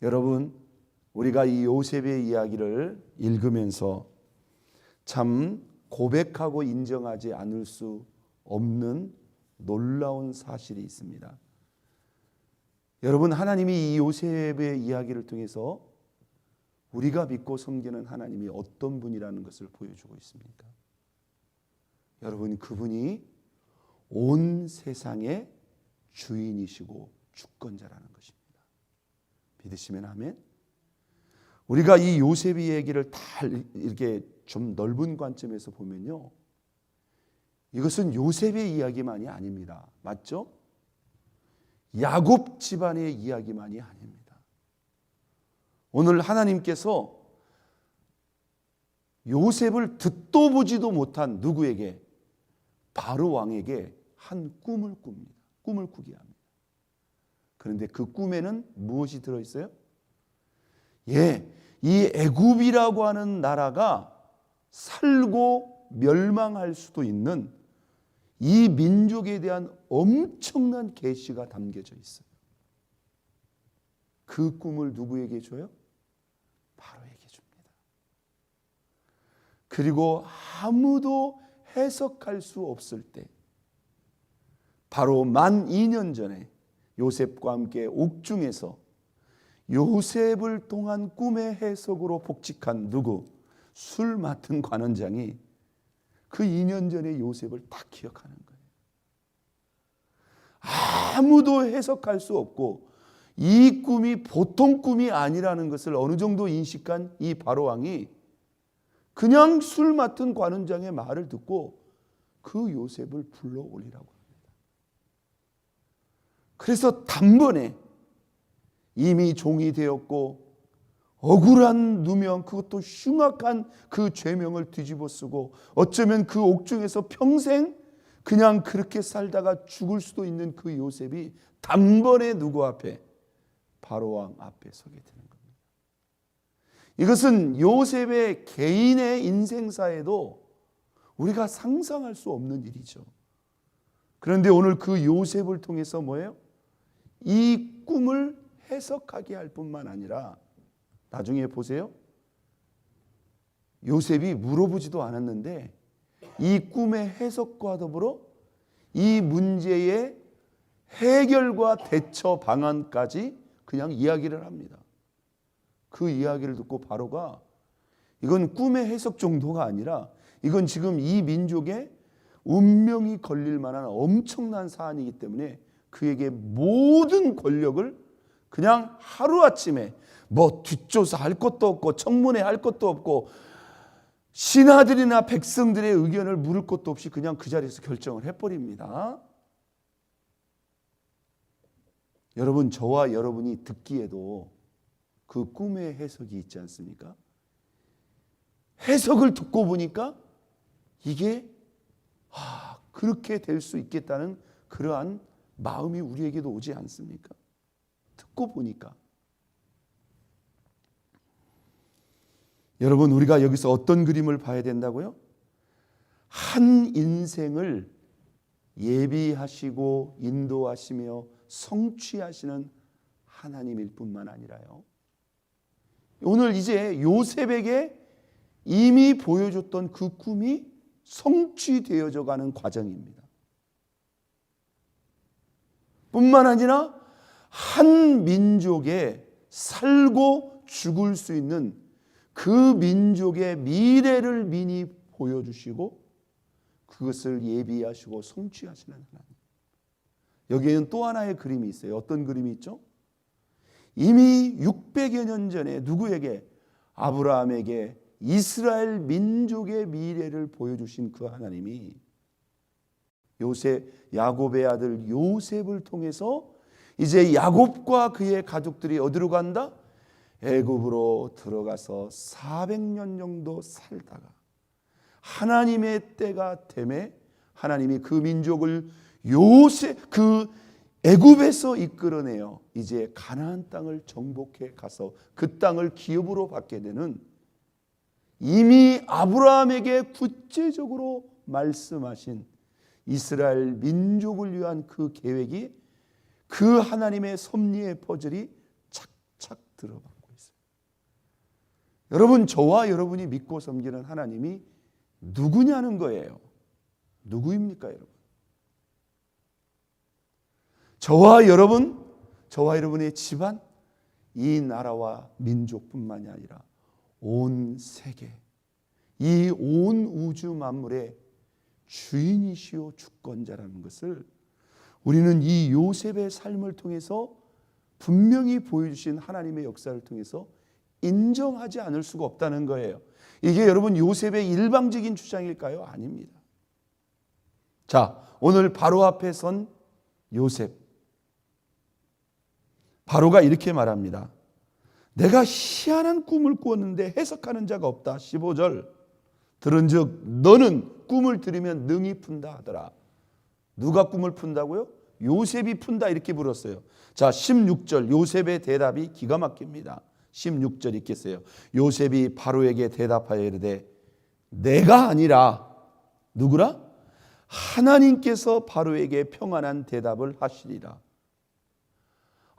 여러분, 우리가 이 요셉의 이야기를 읽으면서 참 고백하고 인정하지 않을 수 없는 놀라운 사실이 있습니다. 여러분, 하나님이 이 요셉의 이야기를 통해서 우리가 믿고 섬기는 하나님이 어떤 분이라는 것을 보여주고 있습니까? 여러분, 그분이 온 세상의 주인이시고 주권자라는 것입니다. 믿으시면 아멘. 우리가 이 요셉의 얘기를 다 이렇게 좀 넓은 관점에서 보면요, 이것은 요셉의 이야기만이 아닙니다. 맞죠? 야곱 집안의 이야기만이 아닙니다. 오늘 하나님께서 요셉을 듣도 보지도 못한 누구에게? 바로 왕에게 한 꿈을 꿉니다. 꿈을 꾸게 합니다. 그런데 그 꿈에는 무엇이 들어있어요? 이 애굽이라고 하는 나라가 살고 멸망할 수도 있는 이 민족에 대한 엄청난 계시가 담겨져 있어요. 그 꿈을 누구에게 줘요? 바로에게 줍니다. 그리고 아무도 해석할 수 없을 때, 바로 만 2년 전에 요셉과 함께 옥중에서 요셉을 통한 꿈의 해석으로 복직한 누구? 술 맡은 관원장이 그 2년 전에 요셉을 다 기억하는 거예요. 아무도 해석할 수 없고 이 꿈이 보통 꿈이 아니라는 것을 어느 정도 인식한 이 바로왕이 그냥 술 맡은 관원장의 말을 듣고 그 요셉을 불러올리라고 합니다. 그래서 단번에 이미 종이 되었고 억울한 누명, 그것도 흉악한 그 죄명을 뒤집어 쓰고 어쩌면 그 옥중에서 평생 그냥 그렇게 살다가 죽을 수도 있는 그 요셉이 단번에 누구 앞에? 바로왕 앞에 서게 되는 겁니다. 이것은 요셉의 개인의 인생사에도 우리가 상상할 수 없는 일이죠. 그런데 오늘 그 요셉을 통해서 뭐예요? 이 꿈을 해석하게 할 뿐만 아니라 나중에 보세요. 요셉이 물어보지도 않았는데 이 꿈의 해석과 더불어 이 문제의 해결과 대처 방안까지 그냥 이야기를 합니다. 그 이야기를 듣고 바로가 이건 꿈의 해석 정도가 아니라 이건 지금 이 민족의 운명이 걸릴 만한 엄청난 사안이기 때문에 그에게 모든 권력을 그냥 하루아침에 뭐 뒷조사할 것도 없고 청문회 할 것도 없고 신하들이나 백성들의 의견을 물을 것도 없이 그냥 그 자리에서 결정을 해버립니다. 여러분, 저와 여러분이 듣기에도 그 꿈의 해석이 있지 않습니까? 해석을 듣고 보니까 이게 그렇게 될 수 있겠다는 그러한 마음이 우리에게도 오지 않습니까? 듣고 보니까. 여러분, 우리가 여기서 어떤 그림을 봐야 된다고요? 한 인생을 예비하시고 인도하시며 성취하시는 하나님일 뿐만 아니라요, 오늘 이제 요셉에게 이미 보여줬던 그 꿈이 성취되어져 가는 과정입니다. 뿐만 아니라 한 민족에 살고 죽을 수 있는 그 민족의 미래를 미리 보여주시고 그것을 예비하시고 성취하시는 하나님. 여기에는 또 하나의 그림이 있어요. 어떤 그림이 있죠? 이미 600여 년 전에 누구에게? 아브라함에게 이스라엘 민족의 미래를 보여주신 그 하나님이 야곱의 아들 요셉을 통해서 이제 야곱과 그의 가족들이 어디로 간다? 애굽으로 들어가서 400년 정도 살다가 하나님의 때가 되매 하나님이 그 민족을 그 애굽에서 이끌어내어 이제 가나안 땅을 정복해 가서 그 땅을 기업으로 받게 되는 이미 아브라함에게 구체적으로 말씀하신 이스라엘 민족을 위한 그 계획이 그 하나님의 섭리의 퍼즐이 착 들어받고 있어요. 여러분, 저와 여러분이 믿고 섬기는 하나님이 누구냐는 거예요. 누구입니까, 여러분? 저와 여러분의 집안, 이 나라와 민족뿐만이 아니라 온 세계, 이 온 우주 만물의 주인이시오 주권자라는 것을 우리는 이 요셉의 삶을 통해서 분명히 보여주신 하나님의 역사를 통해서 인정하지 않을 수가 없다는 거예요. 이게 여러분 요셉의 일방적인 주장일까요? 아닙니다. 자, 오늘 바로 앞에 선 요셉. 바로가 이렇게 말합니다. 내가 희한한 꿈을 꾸었는데 해석하는 자가 없다. 15절. 들은즉 너는 꿈을 들으면 능히 푼다 하더라. 누가 꿈을 푼다고요? 요셉이 푼다 이렇게 불었어요. 자, 16절 요셉의 대답이 기가 막힙니다. 16절 읽겠어요. 요셉이 바로에게 대답하여 이르되 내가 아니라 누구라? 하나님께서 바로에게 평안한 대답을 하시리라.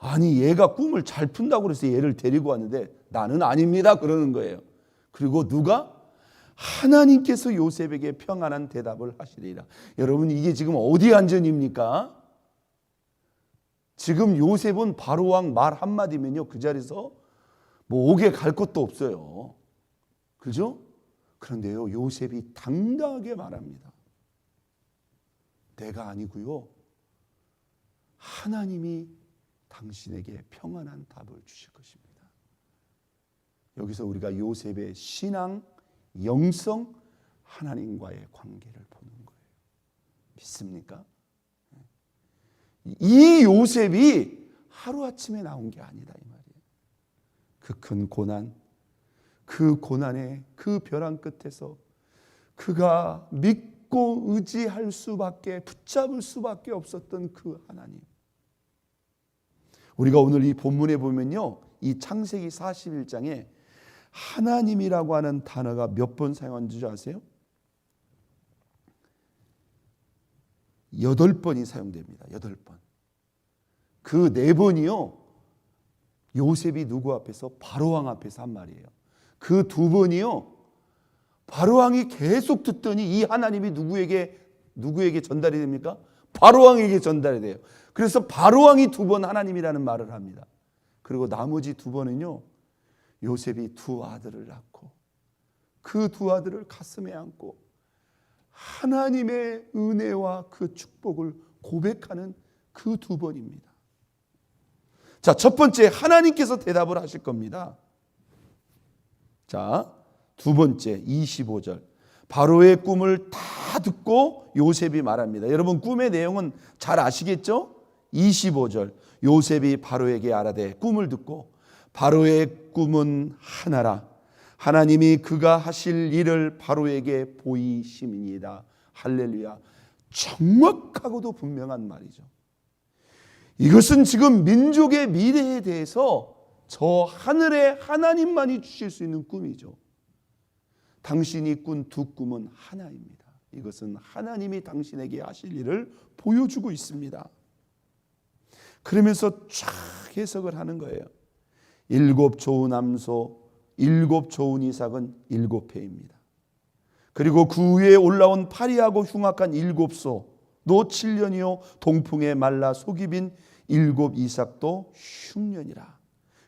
아니, 얘가 꿈을 잘 푼다고 그래서 얘를 데리고 왔는데 나는 아닙니다 그러는 거예요. 그리고 누가? 하나님께서 요셉에게 평안한 대답을 하시리라. 여러분, 이게 지금 어디 안전입니까? 지금 요셉은 바로왕 말 한마디면요 그 자리에서 뭐 옥에 갈 것도 없어요. 그죠? 그런데요 요셉이 당당하게 말합니다. 내가 아니고요 하나님이 당신에게 평안한 답을 주실 것입니다. 여기서 우리가 요셉의 신앙, 영성, 하나님과의 관계를 보는 거예요. 믿습니까? 이 요셉이 하루아침에 나온 게 아니다 이 말이에요. 그 큰 고난, 그 고난의 그 벼랑 끝에서 그가 믿고 의지할 수밖에, 붙잡을 수밖에 없었던 그 하나님. 우리가 오늘 이 본문에 보면요 이 창세기 41장에 하나님이라고 하는 단어가 몇 번 사용한 줄 아세요? 8번이 사용됩니다. 8번. 그 4번이요 요셉이 누구 앞에서? 바로왕 앞에서 한 말이에요. 그 2번이요 바로왕이 계속 듣더니 이 하나님이 누구에게 전달이 됩니까? 바로왕에게 전달이 돼요. 그래서 바로왕이 2번 하나님이라는 말을 합니다. 그리고 나머지 2번은요 요셉이 2 아들을 낳고 그 2 아들을 가슴에 안고 하나님의 은혜와 그 축복을 고백하는 그 2번입니다. 자, 첫 번째 하나님께서 대답을 하실 겁니다. 자, 2번째 25절 바로의 꿈을 다 듣고 요셉이 말합니다. 여러분 꿈의 내용은 잘 아시겠죠? 25절 요셉이 바로에게 아라되 꿈을 듣고 바로의 꿈은 하나라. 하나님이 그가 하실 일을 바로에게 보이심이니이다. 할렐루야. 정확하고도 분명한 말이죠. 이것은 지금 민족의 미래에 대해서 저 하늘의 하나님만이 주실 수 있는 꿈이죠. 당신이 꾼 2 꿈은 하나입니다. 이것은 하나님이 당신에게 하실 일을 보여주고 있습니다. 그러면서 쫙 해석을 하는 거예요. 7 좋은 암소, 7 좋은 이삭은 7회입니다. 그리고 그 위에 올라온 파리하고 흉악한 7소, 또 7년이요 동풍에 말라 속이 빈 7 이삭도 흉년이라.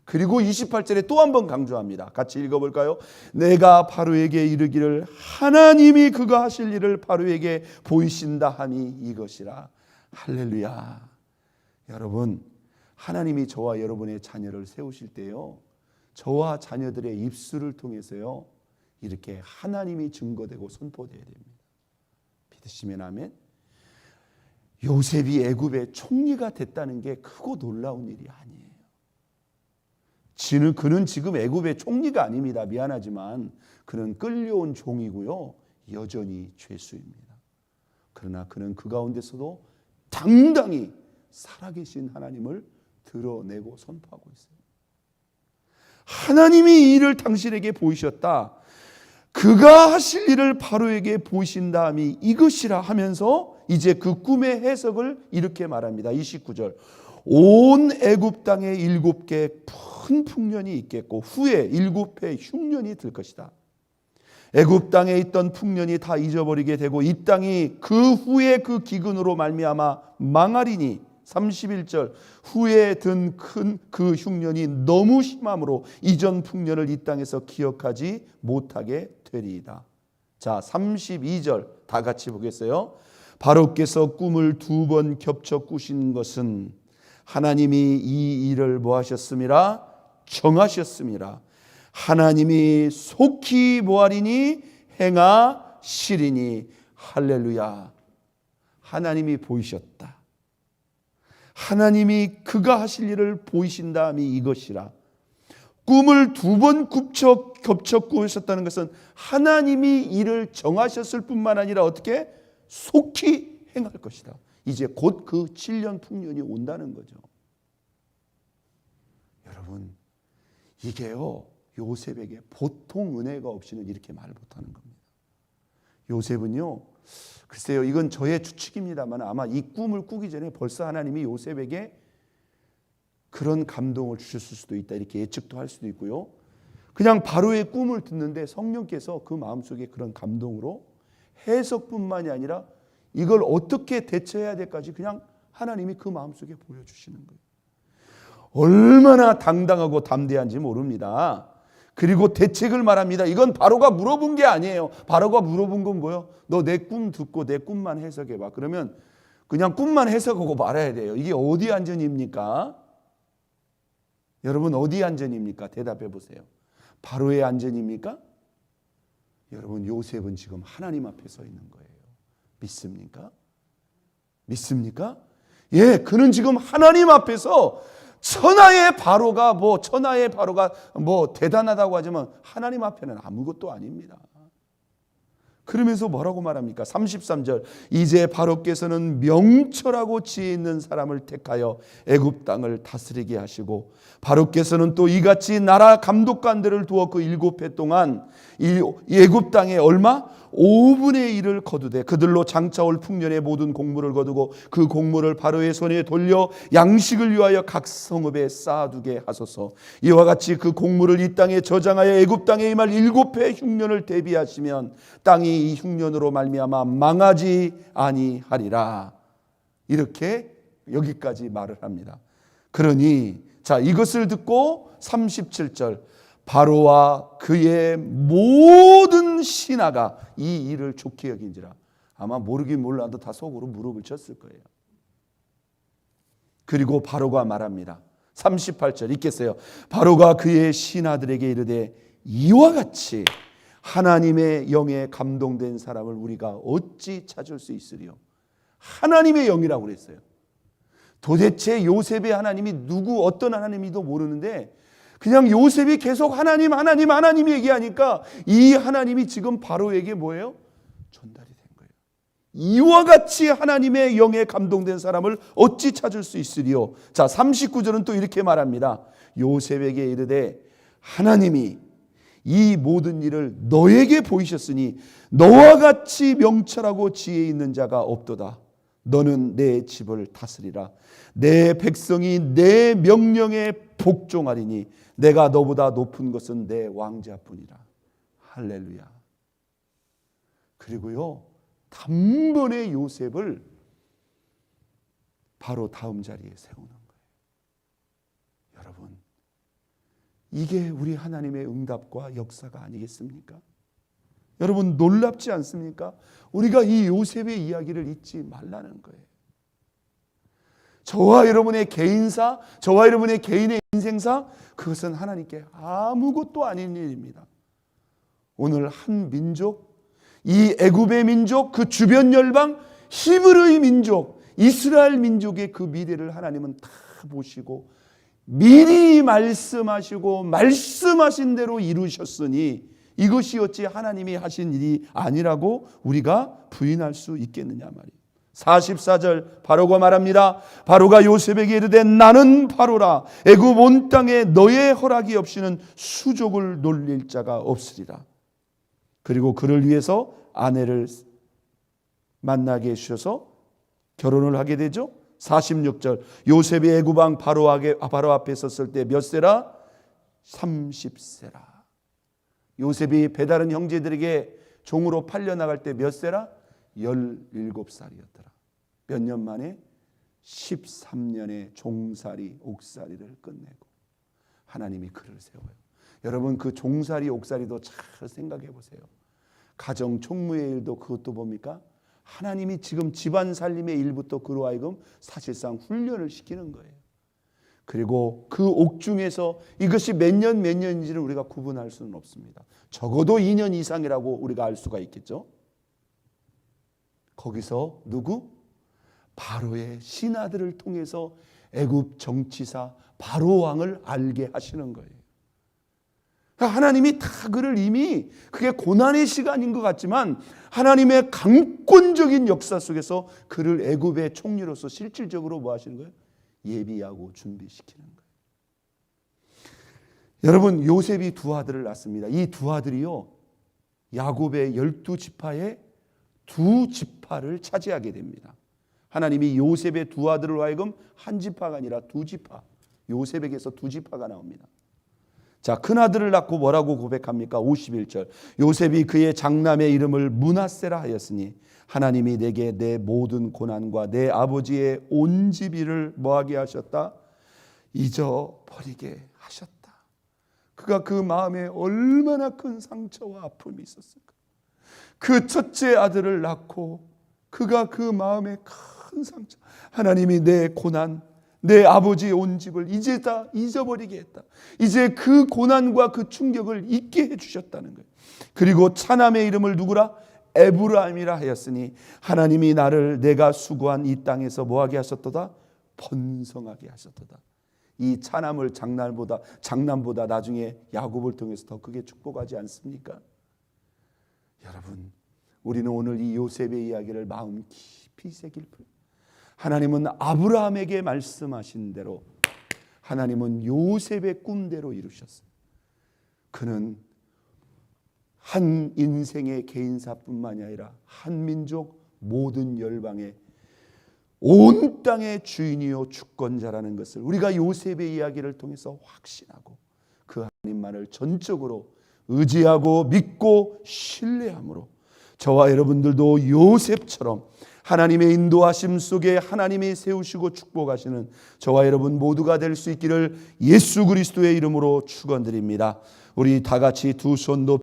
그리고 28절에 또 한 번 강조합니다. 같이 읽어볼까요? 내가 바로에게 이르기를 하나님이 그가 하실 일을 바로에게 보이신다 함이 이것이라. 할렐루야. 여러분, 하나님이 저와 여러분의 자녀를 세우실 때요 저와 자녀들의 입술을 통해서요 이렇게 하나님이 증거되고 선포되어야 됩니다. 믿으시면 아멘. 요셉이 애굽의 총리가 됐다는 게 크고 놀라운 일이 아니에요. 그는 지금 애굽의 총리가 아닙니다. 미안하지만 그는 끌려온 종이고요 여전히 죄수입니다. 그러나 그는 그 가운데서도 당당히 살아계신 하나님을 드러내고 선포하고 있어요. 하나님이 이 일을 당신에게 보이셨다. 그가 하실 일을 바로에게 보이신 다음이 이것이라 하면서 이제 그 꿈의 해석을 이렇게 말합니다. 29절 온 애굽 땅에 7개 큰 큰 풍년이 있겠고 후에 7해 흉년이 들 것이다. 애굽 땅에 있던 풍년이 다 잊어버리게 되고 이 땅이 그 후에 그 기근으로 말미암아 망하리니 31절 후에 든 큰 그 흉년이 너무 심함으로 이전 풍년을 이 땅에서 기억하지 못하게 되리이다. 자, 32절 다 같이 보겠어요. 바로께서 꿈을 2번 겹쳐 꾸신 것은 하나님이 이 일을 뭐 하셨음이라? 정하셨음이라. 하나님이 속히 뭐하리니? 행하시리니. 할렐루야. 하나님이 보이셨다. 하나님이 그가 하실 일을 보이신 다음이 이것이라. 꿈을 2번 겹쳐 꾸셨다는 것은 하나님이 이를 정하셨을 뿐만 아니라 어떻게? 속히 행할 것이다. 이제 곧 그 7년 풍년이 온다는 거죠. 여러분, 이게요 요셉에게 보통 은혜가 없이는 이렇게 말 못하는 겁니다. 요셉은요, 글쎄요, 이건 저의 추측입니다만 아마 이 꿈을 꾸기 전에 벌써 하나님이 요셉에게 그런 감동을 주셨을 수도 있다, 이렇게 예측도 할 수도 있고요. 그냥 바로의 꿈을 듣는데 성령께서 그 마음속에 그런 감동으로 해석뿐만이 아니라 이걸 어떻게 대처해야 될까지 그냥 하나님이 그 마음속에 보여주시는 거예요. 얼마나 당당하고 담대한지 모릅니다. 그리고 대책을 말합니다. 이건 바로가 물어본 게 아니에요. 바로가 물어본 건 뭐예요? 너 내 꿈 듣고 내 꿈만 해석해봐. 그러면 그냥 꿈만 해석하고 말아야 돼요. 이게 어디 안전입니까? 여러분, 어디 안전입니까? 대답해 보세요. 바로의 안전입니까? 여러분, 요셉은 지금 하나님 앞에 서 있는 거예요. 믿습니까? 믿습니까? 예, 그는 지금 하나님 앞에서 천하의 바로가 뭐 대단하다고 하지만 하나님 앞에는 아무것도 아닙니다. 그러면서 뭐라고 말합니까? 33절 이제 바로께서는 명철하고 지혜 있는 사람을 택하여 애굽 땅을 다스리게 하시고 바로께서는 또 이같이 나라 감독관들을 두어 그 7해 동안 이 애굽 땅에 얼마? 5분의 1을 거두되 그들로 장차올 풍년의 모든 곡물을 거두고 그 곡물을 바로의 손에 돌려 양식을 위하여 각 성읍에 쌓아두게 하소서. 이와 같이 그 곡물을 이 땅에 저장하여 애굽 땅에 임할 7해 흉년을 대비하시면 땅이 이 흉년으로 말미암아 망하지 아니하리라. 이렇게 여기까지 말을 합니다. 그러니 자, 이것을 듣고 37절 바로와 그의 모든 신하가 이 일을 좋게 여긴지라. 아마 모르긴 몰라도 다 속으로 무릎을 쳤을 거예요. 그리고 바로가 말합니다. 38절 읽겠어요. 바로가 그의 신하들에게 이르되 이와 같이 하나님의 영에 감동된 사람을 우리가 어찌 찾을 수 있으리요? 하나님의 영이라고 그랬어요. 도대체 요셉의 하나님이 누구 어떤 하나님이도 모르는데 그냥 요셉이 계속 하나님 얘기하니까 이 하나님이 지금 바로에게 뭐예요? 전달이 된 거예요. 이와 같이 하나님의 영에 감동된 사람을 어찌 찾을 수 있으리요? 자, 39절은 또 이렇게 말합니다. 요셉에게 이르되 하나님이 이 모든 일을 너에게 보이셨으니 너와 같이 명철하고 지혜 있는 자가 없도다. 너는 내 집을 다스리라. 내 백성이 내 명령에 복종하리니 내가 너보다 높은 것은 내 왕자뿐이라. 할렐루야. 그리고요, 단번에 요셉을 바로 다음 자리에 세우는 거예요. 여러분, 이게 우리 하나님의 응답과 역사가 아니겠습니까? 여러분, 놀랍지 않습니까? 우리가 이 요셉의 이야기를 잊지 말라는 거예요. 저와 여러분의 개인사, 저와 여러분의 개인의 인생사, 그것은 하나님께 아무것도 아닌 일입니다. 오늘 한 민족, 이 애굽의 민족, 그 주변 열방, 히브리의 민족, 이스라엘 민족의 그 미래를 하나님은 다 보시고 미리 말씀하시고 말씀하신 대로 이루셨으니 이것이 어찌 하나님이 하신 일이 아니라고 우리가 부인할 수 있겠느냐 말이에요. 44절 바로가 말합니다. 바로가 요셉에게 이르되 나는 바로라. 애굽 온 땅에 너의 허락이 없이는 수족을 놀릴 자가 없으리라. 그리고 그를 위해서 아내를 만나게 해주셔서 결혼을 하게 되죠. 46절 요셉이 애굽 왕 바로 앞에 섰을 때 몇 세라? 30세라. 요셉이 배다른 형제들에게 종으로 팔려나갈 때 몇 세라? 17살이었더라. 몇 년 만에 13년의 종살이 옥살이를 끝내고 하나님이 그를 세워요. 여러분, 그 종살이 옥살이도 잘 생각해 보세요. 가정 총무의 일도 그것도 뭡니까? 하나님이 지금 집안 살림의 일부터 그로 하여금 사실상 훈련을 시키는 거예요. 그리고 그 옥중에서 이것이 몇 년인지를 우리가 구분할 수는 없습니다. 적어도 2년 이상이라고 우리가 알 수가 있겠죠. 거기서 누구? 바로의 신하들을 통해서 애굽 정치사 바로 왕을 알게 하시는 거예요. 하나님이 다 그를 이미, 그게 고난의 시간인 것 같지만 하나님의 강권적인 역사 속에서 그를 애굽의 총리로서 실질적으로 뭐 하시는 거예요? 예비하고 준비시키는 거예요. 여러분, 요셉이 두 아들을 낳습니다. 이 두 아들이요, 야곱의 12지파의 두 지파를 차지하게 됩니다. 하나님이 요셉의 두 아들을 하여금 한 지파가 아니라 두 지파, 요셉에게서 두 지파가 나옵니다. 자, 큰아들을 낳고 뭐라고 고백합니까? 51절. 요셉이 그의 장남의 이름을 므낫세라 하였으니 하나님이 내게 내 모든 고난과 내 아버지의 온 집일을 뭐하게 하셨다? 잊어버리게 하셨다. 그가 그 마음에 얼마나 큰 상처와 아픔이 있었을까. 그 첫째 아들을 낳고 그가 그 마음에 큰 상처, 하나님이 내 고난, 내 아버지의 온 집을 이제 다 잊어버리게 했다. 이제 그 고난과 그 충격을 잊게 해주셨다는 거예요. 그리고 차남의 이름을 누구라? 에브라임이라 하였으니 하나님이 나를 내가 수고한 이 땅에서 뭐하게 하셨도다? 번성하게 하셨도다. 이 차남을 장남보다 나중에 야곱을 통해서 더 크게 축복하지 않습니까? 여러분, 우리는 오늘 이 요셉의 이야기를 마음 깊이 새길 뿐, 하나님은 아브라함에게 말씀하신 대로 하나님은 요셉의 꿈대로 이루셨어요. 그는 한 인생의 개인사뿐만이 아니라 한 민족 모든 열방의 온 땅의 주인이요 주권자라는 것을 우리가 요셉의 이야기를 통해서 확신하고 그 하나님만을 전적으로 의지하고 믿고 신뢰함으로 저와 여러분들도 요셉처럼 하나님의 인도하심 속에 하나님이 세우시고 축복하시는 저와 여러분 모두가 될 수 있기를 예수 그리스도의 이름으로 축원드립니다. 우리 다 같이 두 손 높이